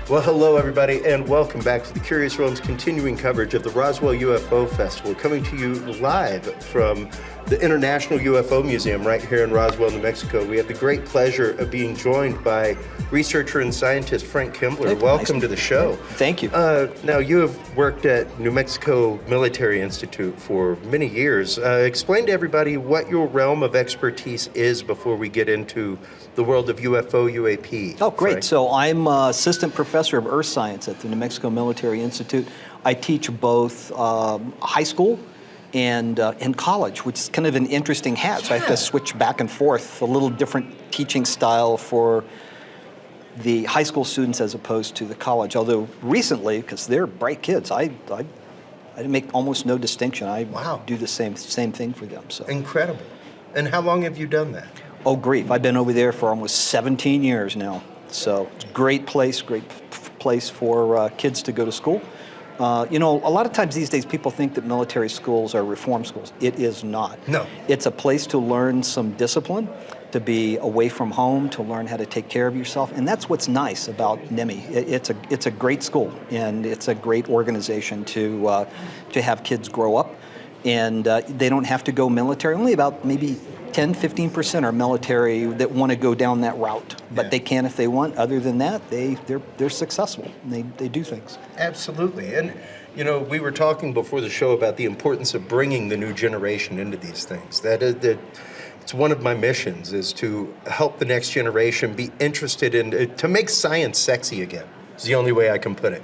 Well, hello, everybody, and welcome back to the Curious Realm's continuing coverage of the Roswell UFO Festival, coming to you live from the International UFO Museum right here in Roswell, New Mexico. We have the great pleasure of being joined by researcher and scientist Frank Kimbler. Hey, welcome nice to the show. Thank you. Now, you have worked at New Mexico Military Institute for many years. Explain to everybody what your realm of expertise is before we get into the world of UFO, UAP. Oh, great. Frank. So I'm assistant professor of earth science at the New Mexico Military Institute. I teach both high school and college, which is kind of an interesting hat. So I have to switch back and forth, a little different teaching style for the high school students as opposed to the college. Although recently, because they're bright kids, I make almost no distinction. I do the same thing for them. So Incredible. And how long have you done that? Oh, grief. I've been over there for almost 17 years now. So it's a great place for kids to go to school. You know, a lot of times these days people think that military schools are reform schools. It is not. No. It's a place to learn some discipline, to be away from home, to learn how to take care of yourself. And that's what's nice about NEMI. It's a great school, and it's a great organization to have kids grow up. And they don't have to go military. Only about maybe 10-15% are military that want to go down that route, but they can if they want. Other than that, they're successful. They do things. Absolutely. And you know, we were talking before the show about the importance of bringing the new generation into these things. It's one of my missions is to help the next generation be interested in to make science sexy again. It's the only way I can put it.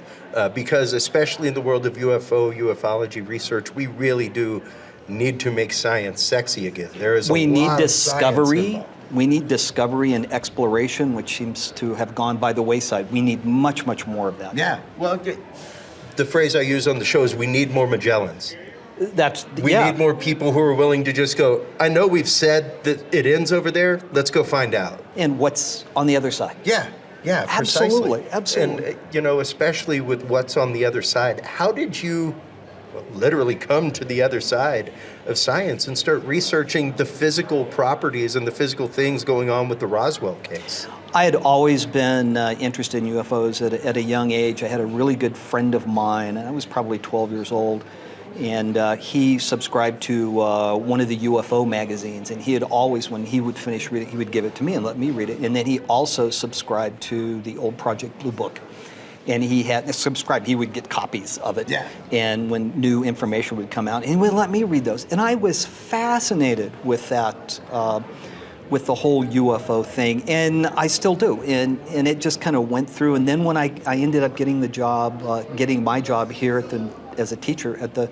Because especially in the world of UFO, ufology research, we really do need to make science sexy again. There is we a need lot discovery. Of science involved. We need discovery and exploration, which seems to have gone by the wayside. We need much, much more of that. Yeah. Well, the phrase I use on the show is we need more Magellans. We need more people who are willing to just go, I know we've said that it ends over there, let's go find out. And what's on the other side. Yeah, Absolutely, precisely. absolutely. And, you know, especially with what's on the other side, how did you literally come to the other side of science and start researching the physical properties and the physical things going on with the Roswell case? I had always been interested in UFOs at a young age. I had a really good friend of mine, and I was probably 12 years old, and he subscribed to one of the UFO magazines, and he had always, when he would finish reading, he would give it to me and let me read it. And then he also subscribed to the old Project Blue Book. And he had subscribed, he would get copies of it. Yeah. And when new information would come out, and he would let me read those. And I was fascinated with that, with the whole UFO thing, and I still do. And it just kind of went through. And then when I ended up getting the job, getting my job here as a teacher at the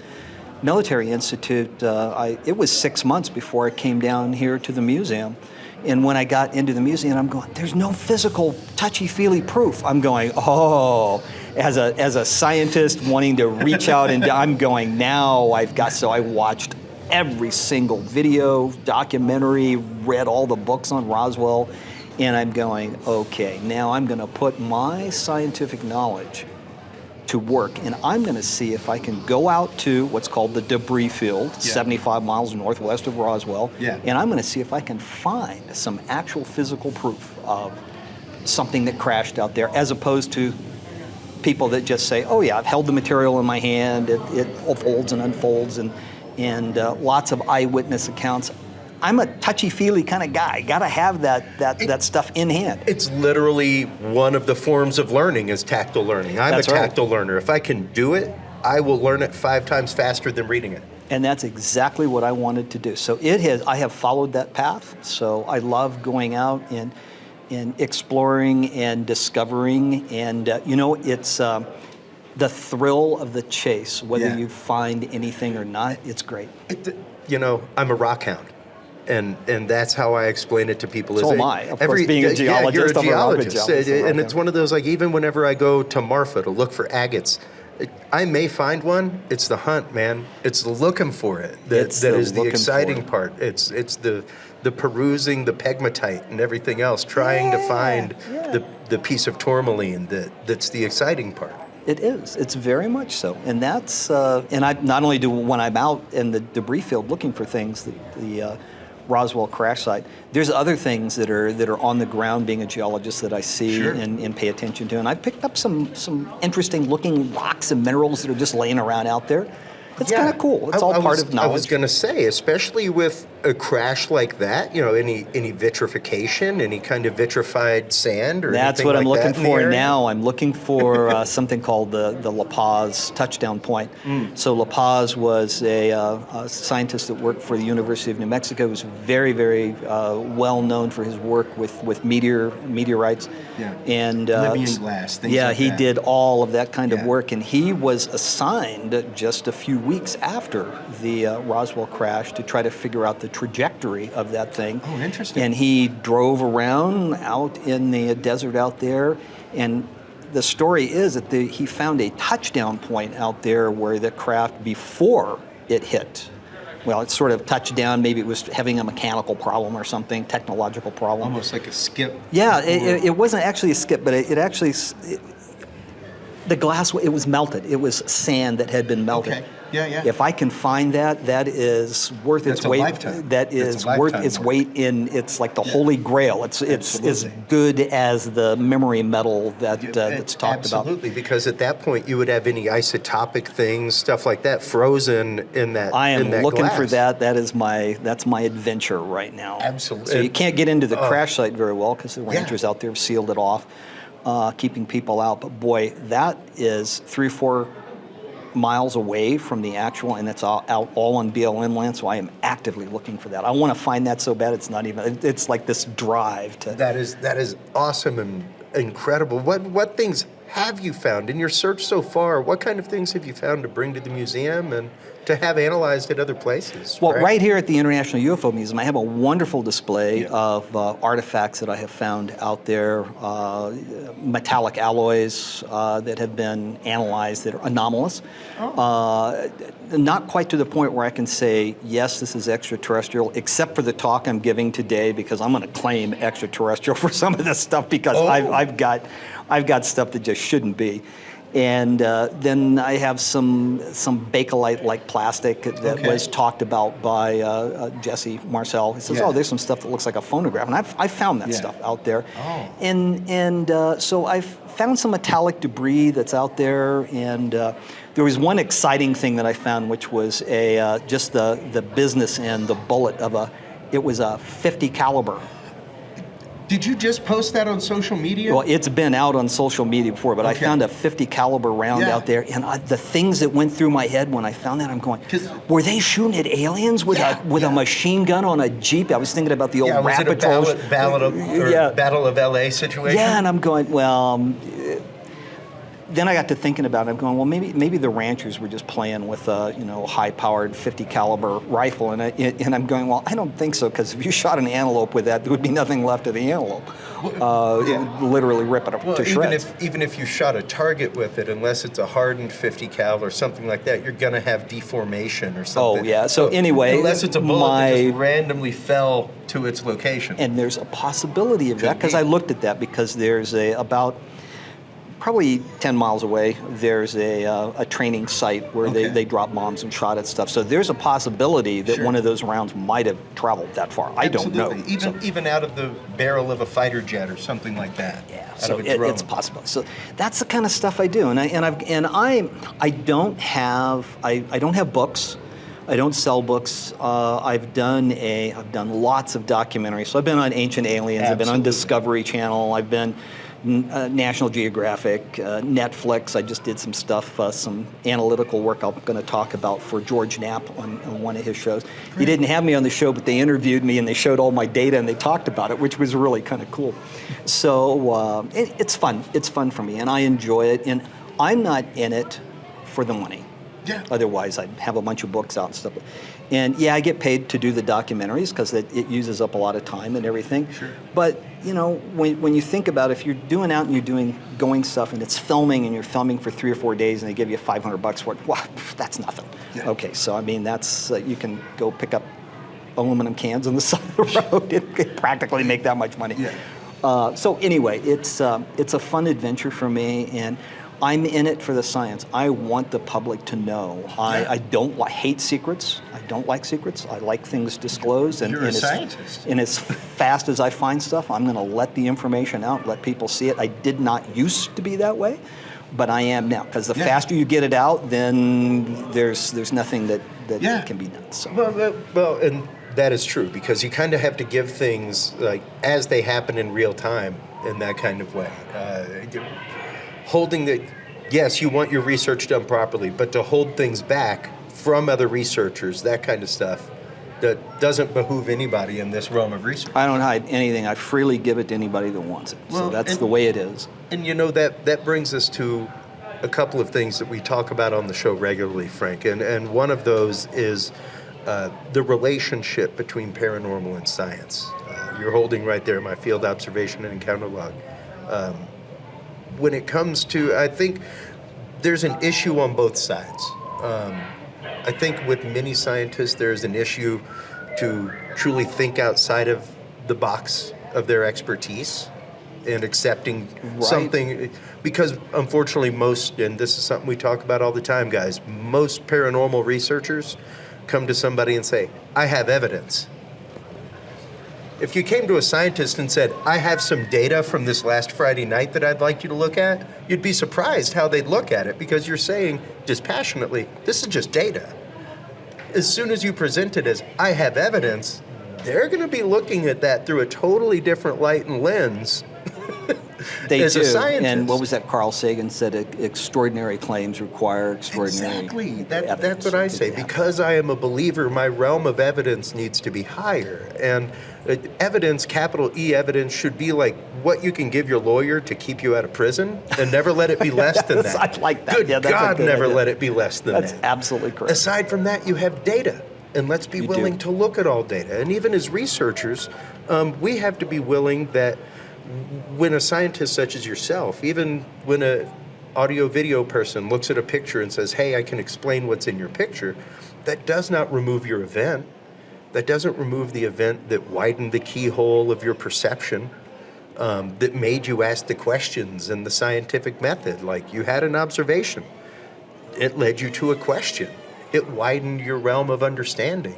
Military Institute, it was 6 months before I came down here to the museum. And when I got into the museum, I'm going, there's no physical touchy-feely proof. I'm going, oh, as a scientist wanting to reach out, and I'm going, now I've got, so I watched every single video, documentary, read all the books on Roswell, and I'm going, okay, now I'm gonna put my scientific knowledge to work, and I'm going to see if I can go out to what's called the debris field, 75 miles northwest of Roswell, and I'm going to see if I can find some actual physical proof of something that crashed out there, as opposed to people that just say, oh yeah, I've held the material in my hand, it folds and unfolds, and lots of eyewitness accounts. I'm a touchy-feely kind of guy. Got to have that stuff in hand. It's literally one of the forms of learning is tactile learning. I'm a tactile learner. If I can do it, I will learn it 5 times faster than reading it. And that's exactly what I wanted to do. So I have followed that path. So I love going out and exploring and discovering. And, you know, it's the thrill of the chase, whether you find anything or not, it's great. You know, I'm a rock hound. And that's how I explain it to people. So am I. Of course, being a geologist, you're a geologist. And it's one of those, like, even whenever I go to Marfa to look for agates, I may find one. It's the hunt, man. It's the looking for it that is the exciting part. It's the perusing the pegmatite and everything else, trying to find the piece of tourmaline that's the exciting part. It is. It's very much so. And that's, and I not only do when I'm out in the debris field looking for things, the Roswell crash site. There's other things that are on the ground, being a geologist, that I see Sure. and pay attention to. And I picked up some interesting looking rocks and minerals that are just laying around out there. It's kind of cool. It's all part of knowledge. I was going to say, especially with a crash like that, you know, any vitrification, any kind of vitrified sand or That's anything what like I'm looking that in the for area? now. I'm looking for something called the La Paz touchdown point. So La Paz was a scientist that worked for the University of New Mexico. He was very, very well known for his work with meteorites. Yeah. And Libyan glass, things yeah, like he that. did all of that kind of Yeah. work, and he was assigned just a few weeks after the Roswell crash to try to figure out the trajectory of that thing. Oh, interesting. And he drove around out in the desert out there, and the story is that he found a touchdown point out there where the craft, before it hit, well, it sort of touched down. Maybe it was having a mechanical problem or something, technological problem. Almost like a skip. Yeah, it wasn't actually a skip, but the glass, it was melted. It was sand that had been melted. Okay. Yeah, yeah. If I can find that, that is worth its That's a weight. lifetime. That That's is a worth lifetime its work. weight in. It's like the holy grail. It's as Absolutely. good as the memory metal that's talked about. Absolutely, because at that point you would have any isotopic things, stuff like that, frozen in that. I am in that looking glass. for that. That's my adventure right now. Absolutely. So you can't get into the crash site very well because the rangers out there have sealed it off, keeping people out. But boy, that is 3 or 4 miles away from the actual, and it's out all on BLM land. So I am actively looking for that. I want to find that so bad. It's not even. It's like this drive to. That is awesome and incredible. What things have you found in your search so far? What kind of things have you found to bring to the museum and to have analyzed at other places? Well, Brad? right here at the International UFO Museum, I have a wonderful display of artifacts that I have found out there, metallic alloys that have been analyzed that are anomalous. Not quite to the point where I can say, yes, this is extraterrestrial, except for the talk I'm giving today, because I'm going to claim extraterrestrial for some of this stuff, because I've got stuff that just shouldn't be. And then I have some Bakelite-like plastic that was talked about by Jesse Marcel. He says, "Oh, there's some stuff that looks like a phonograph," and I found that stuff out there. Oh. And so I've found some metallic debris that's out there, and there was one exciting thing that I found, which was just the business end, the bullet of it was a 50 caliber. Did you just post that on social media? Well, it's been out on social media before, but I Okay. found a 50 caliber round Yeah. out there, and the things that went through my head when I found that, I'm going, were they shooting at aliens with a machine gun on a Jeep? I was thinking about the old was Rat it a Patrol. Battle of LA situation? Yeah, and I'm going, well, then I got to thinking about it. I'm going, well, maybe the ranchers were just playing with a high-powered 50 caliber rifle, and I'm going, well, I don't think so, because if you shot an antelope with that, there would be nothing left of the antelope. It would literally rip it Well, to shreds. even if you shot a target with it, unless it's a hardened 50 cal or something like that, you're going to have deformation or something. Oh, yeah. So anyway, unless it's a bullet that just randomly fell to its location. And there's a possibility of that, because I looked at that, because there's about probably 10 miles away, there's a training site where they drop bombs and shot at stuff. So there's a possibility that one of those rounds might have traveled that far. I don't know. Even out of the barrel of a fighter jet or something like that. Yeah, out so of a drone. it's possible. So that's the kind of stuff I do, and I don't have books. I don't sell books. I've done lots of documentaries. So I've been on Ancient Aliens. I've been on Discovery Channel. I've been National Geographic, Netflix. I just did some stuff, some analytical work I'm going to talk about for George Knapp on one of his shows. He didn't have me on the show, but they interviewed me and they showed all my data and they talked about it, which was really kind of cool. So it's fun. It's fun for me, and I enjoy it. And I'm not in it for the money. Yeah. Otherwise, I'd have a bunch of books out and stuff. And yeah, I get paid to do the documentaries because it uses up a lot of time and everything. Sure. But when you think about it, if you're doing out and you're going stuff and it's filming and you're filming for 3 or 4 days and they give you $500 for it, well, that's nothing. Yeah. Okay, so I mean that's you can go pick up aluminum cans on the side of the road and practically make that much money. Yeah. So anyway, it's a fun adventure for me, and I'm in it for the science. I want the public to know. I hate secrets. I don't like secrets. I like things disclosed. You're a scientist. And as fast as I find stuff, I'm going to let the information out, let people see it. I did not used to be that way, but I am now. Because the faster you get it out, then there's nothing that can be done. So. Well, and that is true, because you kind of have to give things like as they happen in real time in that kind of way. Yes, you want your research done properly, but to hold things back from other researchers, that kind of stuff, that doesn't behoove anybody in this realm of research. I don't hide anything. I freely give it to anybody that wants it. Well, so that's the way it is. And that brings us to a couple of things that we talk about on the show regularly, Frank. And one of those is the relationship between paranormal and science. You're holding right there my field observation and encounter log. When it comes to, I think there's an issue on both sides. I think with many scientists, there's an issue to truly think outside of the box of their expertise and accepting something, because unfortunately and this is something we talk about all the time, guys, most paranormal researchers come to somebody and say, I have evidence. If you came to a scientist and said, I have some data from this last Friday night that I'd like you to look at, you'd be surprised how they'd look at it, because you're saying dispassionately, this is just data. As soon as you present it as, I have evidence, they're going to be looking at that through a totally different light and lens. They as do. A scientist. And what was that Carl Sagan said? Extraordinary claims require extraordinary Exactly. evidence. That's what I say. Because I am a believer, my realm of evidence needs to be higher. And evidence, capital E evidence, should be like what you can give your lawyer to keep you out of prison, and never let it be less than that. I like that. Good that's God, a good never idea. let it be less than That's that. absolutely correct. Aside from that, you have data. And let's be willing to look at all data. And even as researchers, we have to be willing that when a scientist such as yourself, even when a audio-video person looks at a picture and says, hey, I can explain what's in your picture, that does not remove your event. That doesn't remove the event that widened the keyhole of your perception, that made you ask the questions in the scientific method. Like, you had an observation. It led you to a question. It widened your realm of understanding.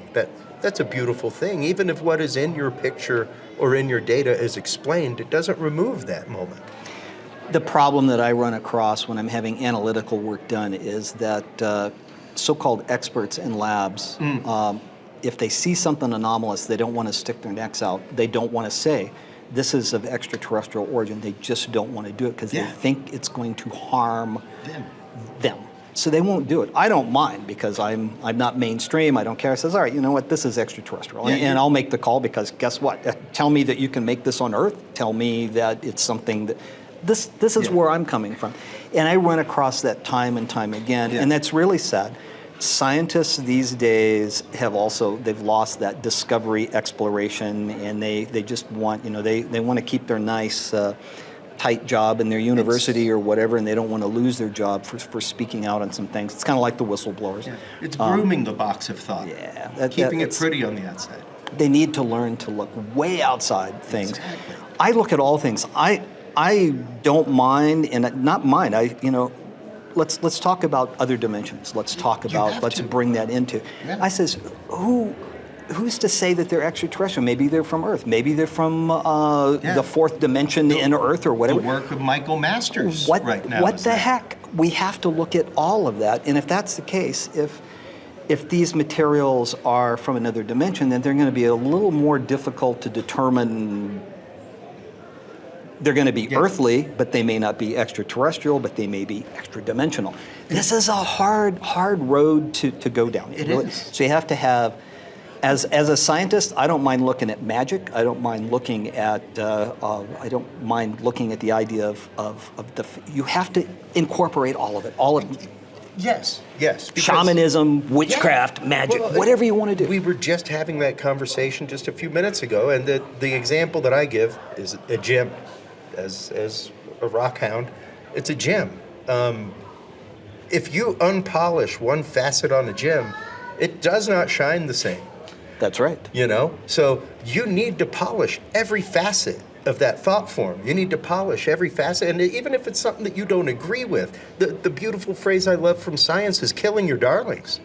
That's a beautiful thing. Even if what is in your picture or in your data is explained, it doesn't remove that moment. The problem that I run across when I'm having analytical work done is that so-called experts in labs, if they see something anomalous, they don't want to stick their necks out. They don't want to say, this is of extraterrestrial origin. They just don't want to do it because they think it's going to harm them. So they won't do it. I don't mind, because I'm not mainstream. I don't care. I says, all right, you know what? This is extraterrestrial, and I'll make the call, because guess what? Tell me that you can make this on Earth. Tell me that it's something that this is where I'm coming from, and I run across that time and time again, and that's really sad. Scientists these days they've lost that discovery exploration, and they just want they want to keep their nice. Tight job in their university or whatever, and they don't want to lose their job for speaking out on some things. It's kind of like the whistleblowers. Yeah. It's grooming the box of thought. Keeping it pretty on the outside. They need to learn to look way outside things. Exactly. I look at all things. I don't mind, and not mind. Let's talk about other dimensions. Let's bring that into. Yeah. I says, who's to say that they're extraterrestrial? Maybe they're from Earth. Maybe they're from the fourth dimension in Earth or whatever. The work of Michael Masters right now. What the heck? We have to look at all of that. And if that's the case, if these materials are from another dimension, then they're going to be a little more difficult to determine. They're going to be earthly, but they may not be extraterrestrial, but they may be extra-dimensional. This is a hard road to go down. It is. So you have to have. As a scientist, I don't mind looking at magic. I don't mind looking at. I don't mind looking at the idea of the. You have to incorporate all of it. Yes. Shamanism, witchcraft, magic, whatever you want to do. We were just having that conversation just a few minutes ago, and the example that I give is a gem. As a rock hound, it's a gem. If you unpolish one facet on a gem, it does not shine the same. That's right. So you need to polish every facet of that thought form. You need to polish every facet, and even if it's something that you don't agree with. The beautiful phrase I love from science is killing your darlings.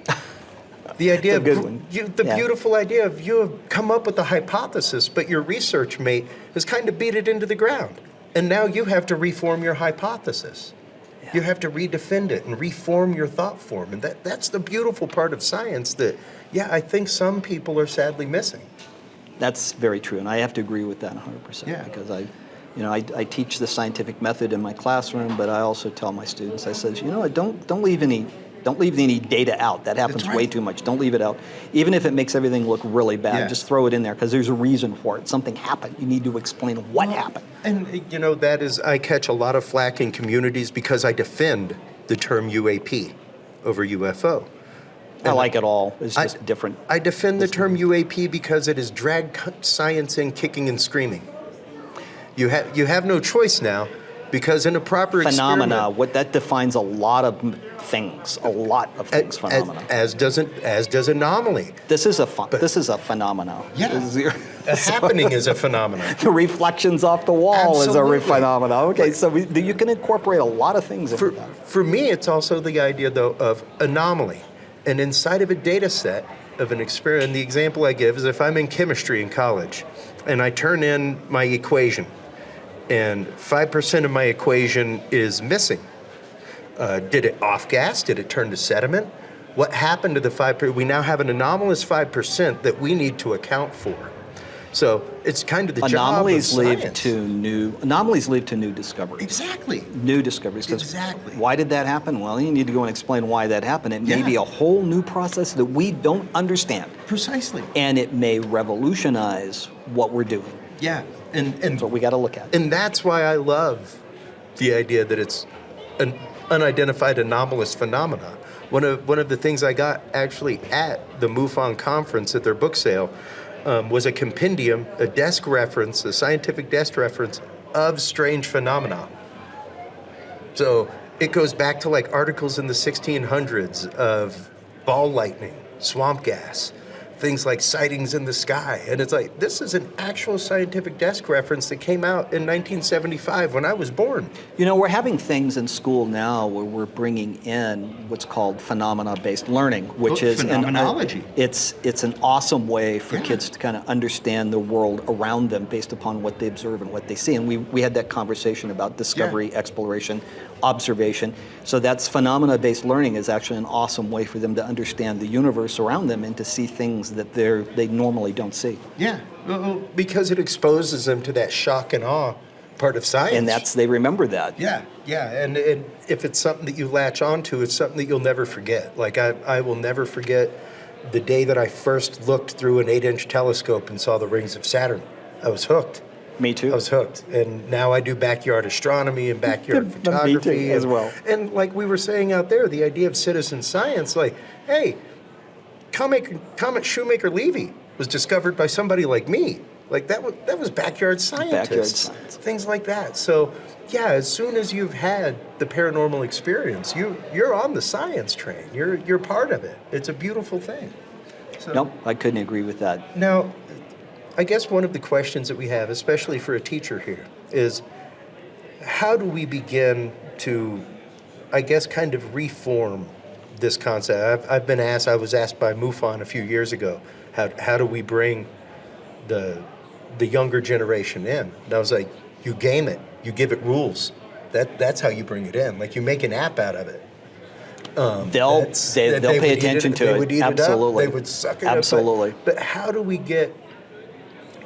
The idea It's a of good one. the Yeah. beautiful idea of you have come up with a hypothesis, but your research mate has kind of beat it into the ground, and now you have to reform your hypothesis. Yeah. You have to redefend it and reform your thought form, and that's the beautiful part of science that, yeah, I think some people are sadly missing. That's very true, and I have to agree with that 100%. Yeah. Because I teach the scientific method in my classroom, but I also tell my students, I said, don't leave any data out. That happens That's right. way too much. Don't leave it out, even if it makes everything look really bad. Yeah. Just throw it in there because there's a reason for it. Something happened. You need to explain what happened. And that is, I catch a lot of flack in communities because I defend the term UAP over UFO. I like it all. It's just different. I defend the term UAP because it has dragged science in kicking and screaming. You have no choice now, because in a proper Phenomena. experiment, What that defines a lot of things. A lot of things. Phenomena. as does anomaly. This is a phenomenon. Yeah. This is- A happening is a phenomenon. The reflections off the wall Absolutely. is a phenomenon. Okay, so you can incorporate a lot of things into that. For me, it's also the idea, though, of anomaly. And inside of a data set of an experiment, the example I give is if I'm in chemistry in college and I turn in my equation and 5% of my equation is missing. Did it off-gas? Did it turn to sediment? What happened to the 5%? We now have an anomalous 5% that we need to account for. So it's kind of the Anomalies job of lead science. to new discoveries. Exactly. New discoveries. 'Cause Exactly. Why did that happen? Well, you need to go and explain why that happened. It may Yeah. be a whole new process that we don't understand, Precisely. and it may revolutionize what we're doing. Yeah. And So we got to look at. And that's why I love the idea that it's an unidentified anomalous phenomena. One of the things I got actually at the MUFON conference at their book sale was a compendium, a desk reference, a scientific desk reference of strange phenomena. So it goes back to like articles in the 1600s of ball lightning, swamp gas, things like sightings in the sky. And it's like, this is an actual scientific desk reference that came out in 1975 when I was born. We're having things in school now where we're bringing in what's called phenomena-based learning, which is phenomenology. It's an awesome way for kids to kind of understand the world around them based upon what they observe and what they see. And we had that conversation about discovery, exploration, observation. So that's phenomena-based learning is actually an awesome way for them to understand the universe around them and to see things that they normally don't see. Yeah, because it exposes them to that shock and awe part of science. And they remember that. Yeah, and if it's something that you latch onto, it's something that you'll never forget. Like I will never forget the day that I first looked through an 8-inch telescope and saw the rings of Saturn. I was hooked. Me too. I was hooked. And now I do backyard astronomy and backyard photography. Me too, as well. And like we were saying out there, the idea of citizen science, like, hey, Comet Shoemaker-Levy was discovered by somebody like me. Like that was backyard scientists. Backyard science. Things like that. So yeah, as soon as you've had the paranormal experience, you're on the science train. You're part of it. It's a beautiful thing. So, Nope, I couldn't agree with that. now, I guess one of the questions that we have, especially for a teacher here, is how do we begin to, I guess, kind of reform this concept? I've been asked, I was asked by MUFON a few years ago, how do we bring the younger generation in? And I was like, you game it, you give it rules. That's how you bring it in. Like you make an app out of it. They'll They pay would eat attention to They it. would eat Absolutely. it up. They would suck it up. Absolutely. But how do we get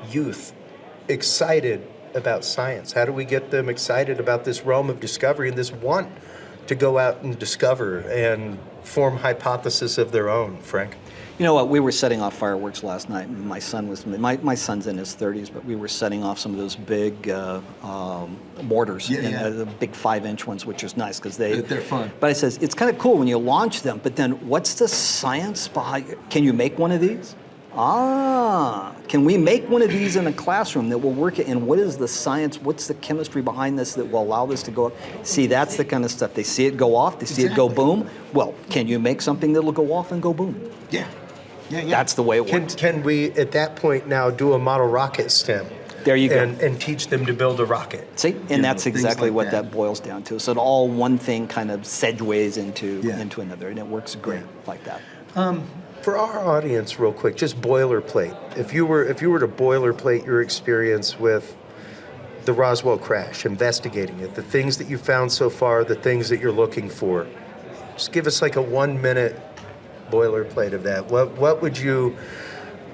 youth excited about science? How do we get them excited about this realm of discovery and this want to go out and discover and form hypotheses of their own, Frank? You know what? We were setting off fireworks last night, and my son's in his 30s, but we were setting off some of those big mortars, the big 5-inch ones, which is nice because they're fun. But I says it's kind of cool when you launch them, but then what's the science behind? Can you make one of these? Can we make one of these in a classroom that will work? And what is the science? What's the chemistry behind this that will allow this to go up? See, that's the kind of stuff. They see it go off. They see it go boom. Well, can you make something that'll go off and go boom? Yeah. That's the way it works. Can we, at that point now, do a model rocket stem There you go. And teach them to build a rocket. See, and that's exactly like what that. that boils down to. So it all one thing kind of segues into Yeah. another, and it works great like that. For our audience, real quick, just boilerplate. If you were to boilerplate your experience with the Roswell crash, investigating it, the things that you found so far, the things that you're looking for, just give us like a 1-minute boilerplate of that. What would you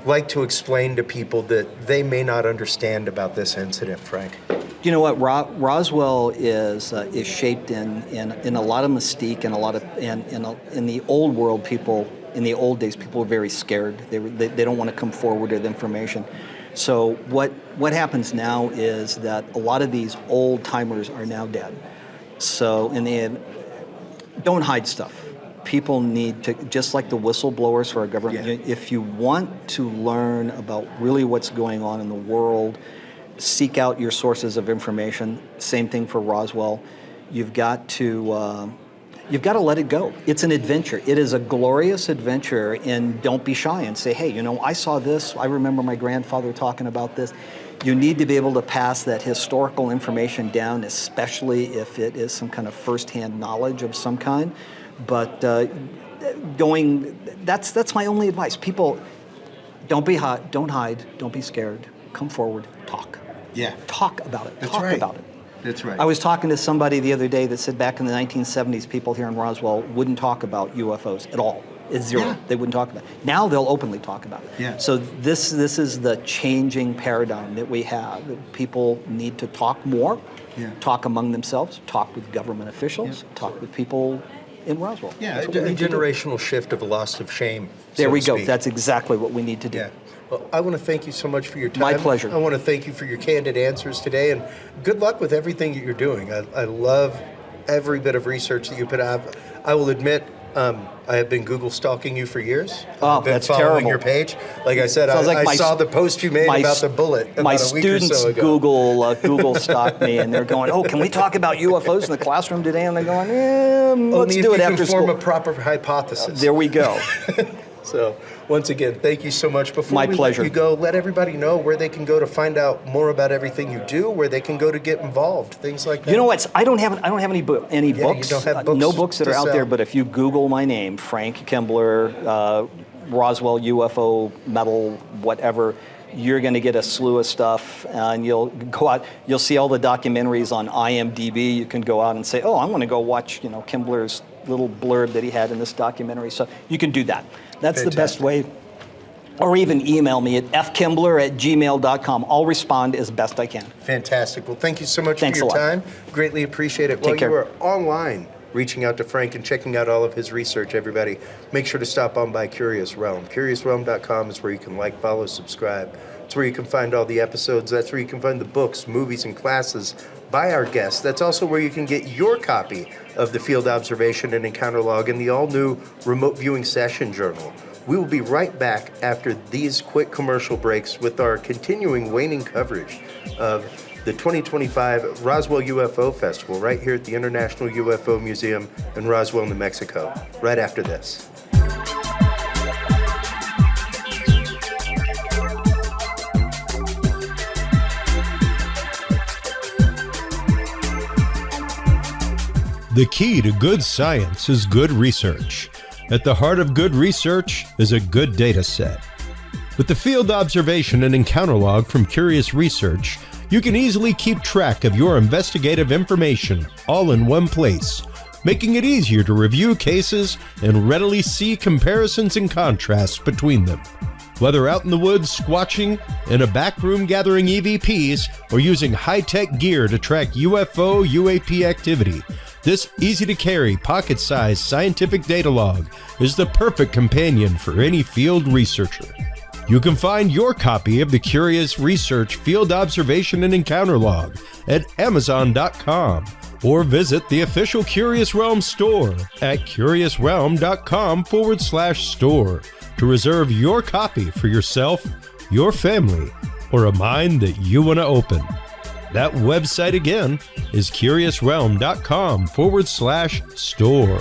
like to explain to people that they may not understand about this incident, Frank? You know what? Roswell is shaped in a lot of mystique and a lot of in the old world. People in the old days, people were very scared. They don't want to come forward with information. So what happens now is that a lot of these old timers are now dead. So don't hide stuff. People need to, just like the whistleblowers for our government, if you want to learn about really what's going on in the world, seek out your sources of information. Same thing for Roswell. You've got to let it go. It's an adventure. It is a glorious adventure, and don't be shy and say, hey, I saw this. I remember my grandfather talking about this. You need to be able to pass that historical information down, especially if it is some kind of firsthand knowledge of some kind. But that's my only advice. People, don't hide, don't be scared. Come forward, talk. Yeah. Talk about it. That's talk right. about it. That's right. I was talking to somebody the other day that said back in the 1970s, people here in Roswell wouldn't talk about UFOs at all. It's zero. Yeah. They wouldn't talk about it. Now they'll openly talk about it. Yeah. So this is the changing paradigm that we have. People need to talk more, talk among themselves, talk with government officials, talk with people in Roswell. Yeah, That's what a we need to do. generational shift of a loss of shame. There so we to go. speak. That's exactly what we need to do. Yeah. Well, I want to thank you so much for your time. My pleasure. I want to thank you for your candid answers today, and good luck with everything that you're doing. I love every bit of research that you put out. I will admit, I have been Google stalking you for years. Oh, I've been that's following terrible. your page. Like I said, I saw the post you made about the bullet about My a week or students so ago. Google stalk me, and they're going, "Oh, can we talk about UFOs in the classroom today?" And they're going, "Let's Only do if it you after can form school." a proper hypothesis. There we go. So, once again, thank you so much. Before My we pleasure. let you go, let everybody know where they can go to find out more about everything you do, where they can go to get involved, things like that. You know what? I don't have any you books. don't have books No books that to are out there. sell. But if you Google my name, Frank Kimbler, Roswell UFO medal, whatever, you're going to get a slew of stuff, and you'll go out. You'll see all the documentaries on IMDb. You can go out and say, "Oh, I want to go watch, Kimbler's little blurb that he had in this documentary." So you can do that. That's the best way. Or even email me at fkimbler@gmail.com. I'll respond as best I can. Fantastic. Well, thank you so much Thanks for your a lot. time. Greatly appreciate it. Take While care. you are online, reaching out to Frank and checking out all of his research, everybody, make sure to stop on by Curious Realm. CuriousRealm.com is where you can like, follow, subscribe. It's where you can find all the episodes. That's where you can find the books, movies, and classes by our guests. That's also where you can get your copy of the Field Observation and Encounter Log and the all-new Remote Viewing Session Journal. We will be right back after these quick commercial breaks with our continuing waning coverage of the 2025 Roswell UFO Festival right here at the International UFO Museum in Roswell, New Mexico, right after this. The key to good science is good research. At the heart of good research is a good data set. With the Field Observation and Encounter Log from Curious Research, you can easily keep track of your investigative information all in one place, making it easier to review cases and readily see comparisons and contrasts between them. Whether out in the woods squatching, in a back room gathering EVPs, or using high-tech gear to track UFO, UAP activity, this easy-to-carry, pocket-sized scientific data log is the perfect companion for any field researcher. You can find your copy of the Curious Research Field Observation and Encounter Log at Amazon.com or visit the official Curious Realm store at CuriousRealm.com/store to reserve your copy for yourself, your family, or a mind that you want to open. That website again is CuriousRealm.com/store.